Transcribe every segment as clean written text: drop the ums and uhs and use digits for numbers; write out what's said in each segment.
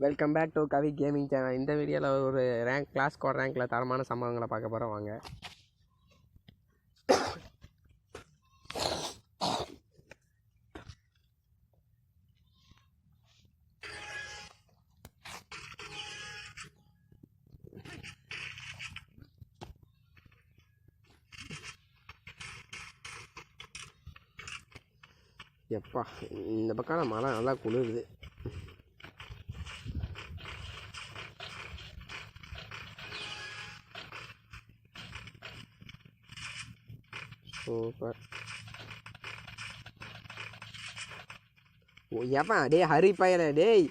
Welcome back to Kavi gaming channel. இந்த வீடியோவில் ஒரு கிளாஸ் ஸ்குவாட் ரேங்க்கில் தரமான சம்பவங்களை பார்க்க போகிறோம். வாங்க. எப்பா இந்த பக்கம் மழை நல்லா குளிருது. சூப்பர். எப்பா டே ஹரி பையனே, டேய்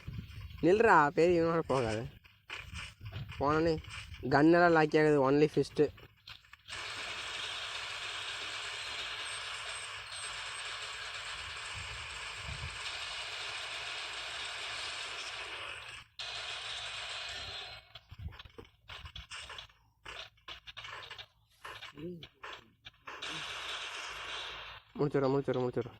நில்றா, பெரிய போகாது. போனோன்னே கன்னெல்லாம் லாக்கி ஆகுது. Only first. முடிச்சிடும்.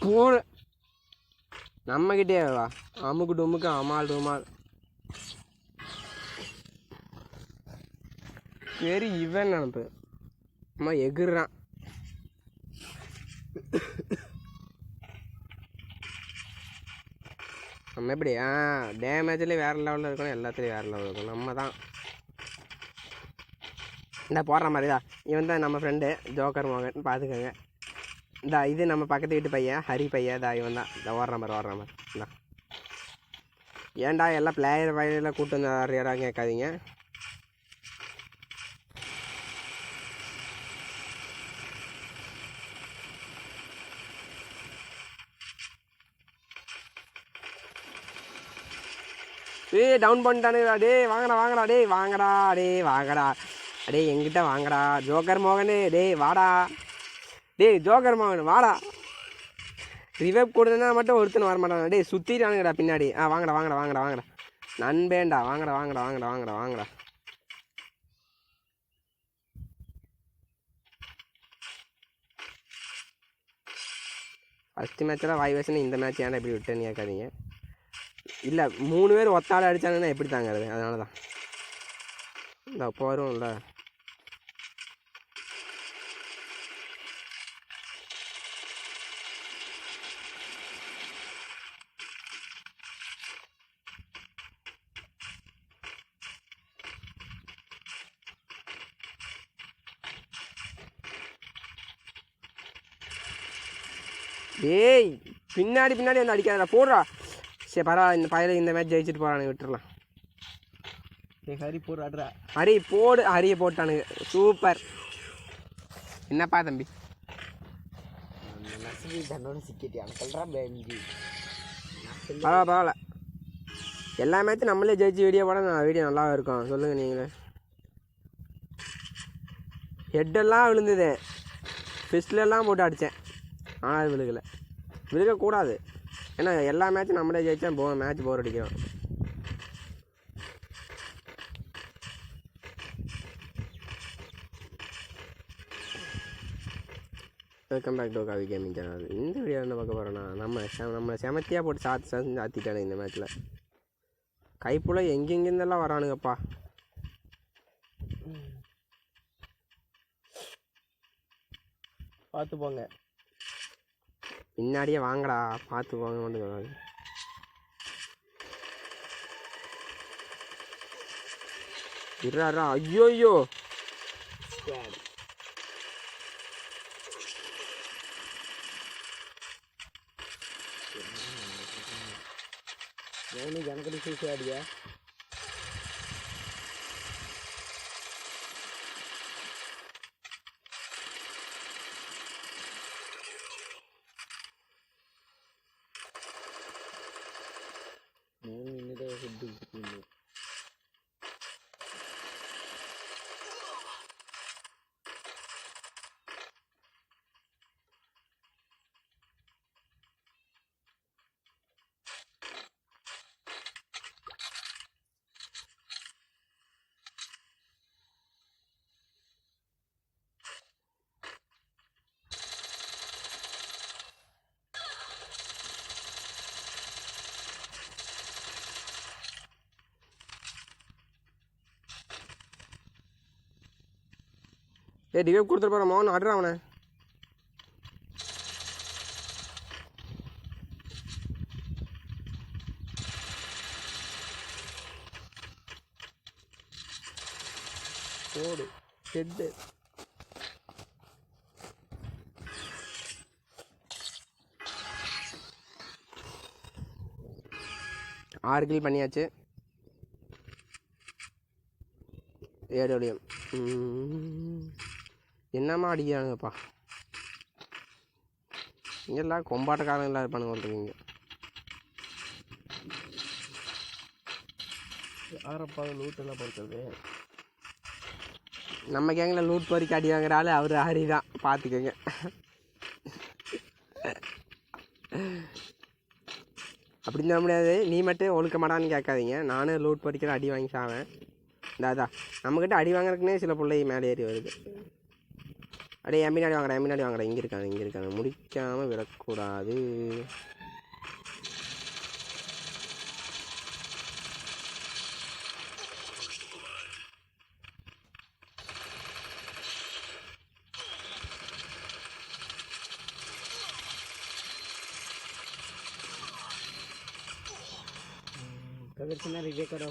போன நம்மகிட்டே வா. அமுக்கு டுமுக்கு அமால் டுமால். சரி இவன் நினப்பு அம்மா எகுறான். நம்ம எப்படி டேமேஜ்லேயும் வேறு லெவலில் இருக்கணும், எல்லாத்துலேயும் வேறு லெவலில் இருக்கணும். நம்ம தான் இந்த போடுற மாதிரி தான். இவன் தான் நம்ம ஃப்ரெண்டு ஜோக்கர் மோகன், பார்த்துக்கோங்க. இந்த இது நம்ம பக்கத்து வீட்டு பையன் ஹரி பையன். இவன் தான் இந்த ஓடுற மாதிரி இந்தா. ஏன்டா எல்லாம் பிளேயர் வயலில் கூட்டு வந்து அறியறாங்க கேட்காதீங்க. டவுன் பண்ணிட்டானுடா. வாங்கடா. டே எங்கிட்ட வாங்கடா ஜோக்கர் மோகனு. வாடா. ஜோக்கர் மோகன் வாடா. ரிவைவ் கொடுத்தா மட்டும் ஒருத்தன் வரமாட்டான். சுற்றிட்டானுங்கடா பின்னாடி. வாங்கடா நண்பேண்டா. வாங்கடா. ஃபஸ்ட்டு மேட்செல்லாம் வாய் வச்சுன்னு இந்த மேட்ச் ஏன்டா இப்படி விட்டுன்னு கேட்காதீங்க. இல்லை 3 பேர் ஒத்தாள் அடித்தாங்கன்னா எப்படி தாங்கிறது? அதனால தான் இந்த அப்போ வரும்ல. பின்னாடி வந்து அடிக்காதடா. போடுறா. சரி பரவாயில்ல, இந்த பையனை இந்த மேட்ச் ஜெயிச்சுட்டு போகிறானுங்க, விட்டுறலாம். ஹரி போடுறாடுறா. ஹரி போடு. ஹரியை போட்டானுங்க. சூப்பர். என்னப்பா தம்பி பரவாயில்ல. எல்லா மேட்சும் நம்மளே ஜெயிச்சு வீடியோ போட வீடியோ நல்லா இருக்கும். சொல்லுங்கள் நீங்களே. ஹெட்டெல்லாம் விழுந்தது, ஃபிஸ்ட்லெல்லாம் போட்டு அடித்தேன். ஆனால் அது விழுகக்கூடாது. ஏன்னா எல்லா மேட்சும் நம்மளே ஜெயிச்சா மேட்ச் போர் அடிக்கும். Welcome back to Kavi gaming channel. இந்த வீடியோ என்ன பார்க்க போகிறோன்னா, நம்ம செமத்தியாக போட்டு சாத்திட்டானுங்க இந்த மேட்ச்சில். கைப்புள்ள எங்கெங்கேருந்தெல்லாம் வரானுங்கப்பா. பார்த்து போங்க. பின்னாடியே வாங்கடா, பார்த்து போங்க மட்டும். இருடா. ஐயோ எனக்கு சூசாடியா. டிவேப் கொடுத்துட்டு போகிறோம் மோகன் ஆடுறான் அவனை. போடு ஹெட்டு. 6 கில் பண்ணியாச்சு. ஏடோடியம் என்னம்மா அடிக்கிறானுங்கப்பா. இங்கெல்லாம் கொம்பாட்டக்காரங்களாம் இருப்பானுங்க சொல்கிறீங்க. யாரப்பா லூட்டெல்லாம் பொறுத்தது? நம்ம கேங்கில் லூட் பொறிக்க அடி வாங்குறாள் அவர் ஹரி தான், பார்த்துக்கோங்க. அப்படி சொல்ல முடியாது. நீ மட்டும் ஒழுக்க மாட்டான்னு கேட்காதீங்க. நானும் லூட் பொறிக்கிற அடி வாங்கி சாவேன். அதான் நம்மக்கிட்ட அடி வாங்குறதுக்குனே சில பிள்ளை மேலே ஏறி வருது. அப்படியே எம்பினாடி வாங்குறேன். இங்கே இருக்காங்க முடிக்காமல் விடக்கூடாது. कगर रिवे करो.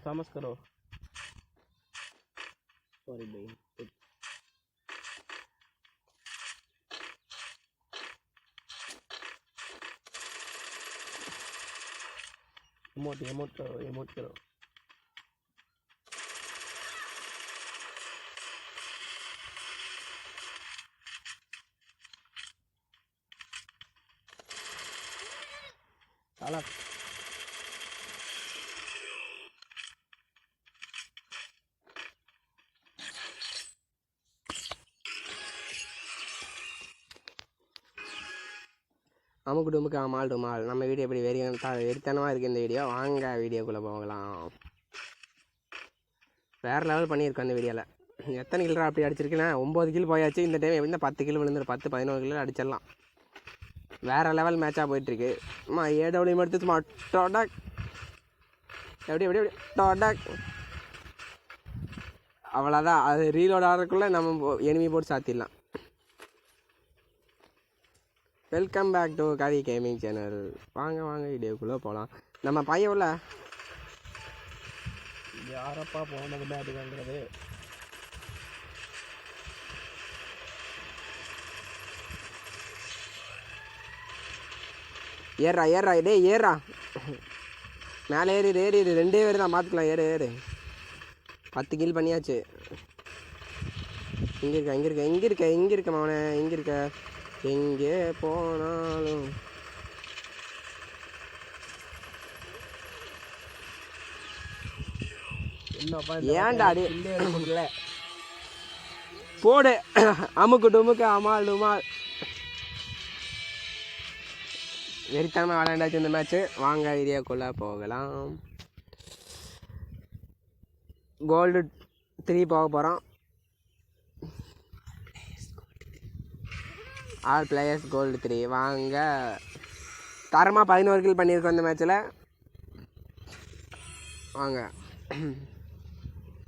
तामस करो. सॉरी भाई. एमोट करो. साला அமுக்கு டுமுக்கு அமால் டுமால். நம்ம வீடியோ எப்படி வெறித்தனமாக இருக்குது இந்த வீடியோ. வாங்க வீடியோக்குள்ளே போகலாம். வேறு லெவல் பண்ணியிருக்கோம் இந்த வீடியோவில். எத்தனை கிலோ அப்படி அடிச்சிருக்கேன்னா 9 கிலோ போயாச்சு. இந்த டைம் எப்படி 10 கிலோ விழுந்துடும். 10-11 கிலோ அடிச்சிடலாம். வேறு லெவல் மேட்சாக போயிட்டுருக்கு. அம்மா ஏடபிள்யூ எடுத்து சும்மா டோடாக் எப்படி டோடாக். அவ்வளோதான். அது ரீலோட் ஆகிறதுக்குள்ளே நம்ம எனிமி போட்டு சாத்திடலாம். Welcome back to Kavi gaming channel. வாங்க வீடியோக்குள்ளே போகலாம். நம்ம பையன் உள்ள யாரப்பா போனது பேட்டு வாங்குறது? ஏறா டேய் ஏறா. மேலே ஏறி 2 பேர் தான் பார்த்துக்கலாம். ஏறு 10 கில் பண்ணியாச்சு. இங்கே இருக்க மவனே. இங்கே இருக்க எங்கே போனாலும் ஏன்டா போடு. அமுக்கு டுமுக்கு அமால் டுமால். வெறித்தனமாக விளையாண்டாச்சு இந்த மேட்ச்சு. வாங்க வீடியோக்குள்ளே போகலாம். கோல்டு 3 போக போகிறோம். All players gold 3. வாங்க. தரமாக 11 கில் பண்ணியிருக்கோம் இந்த மேட்ச்சில். வாங்க.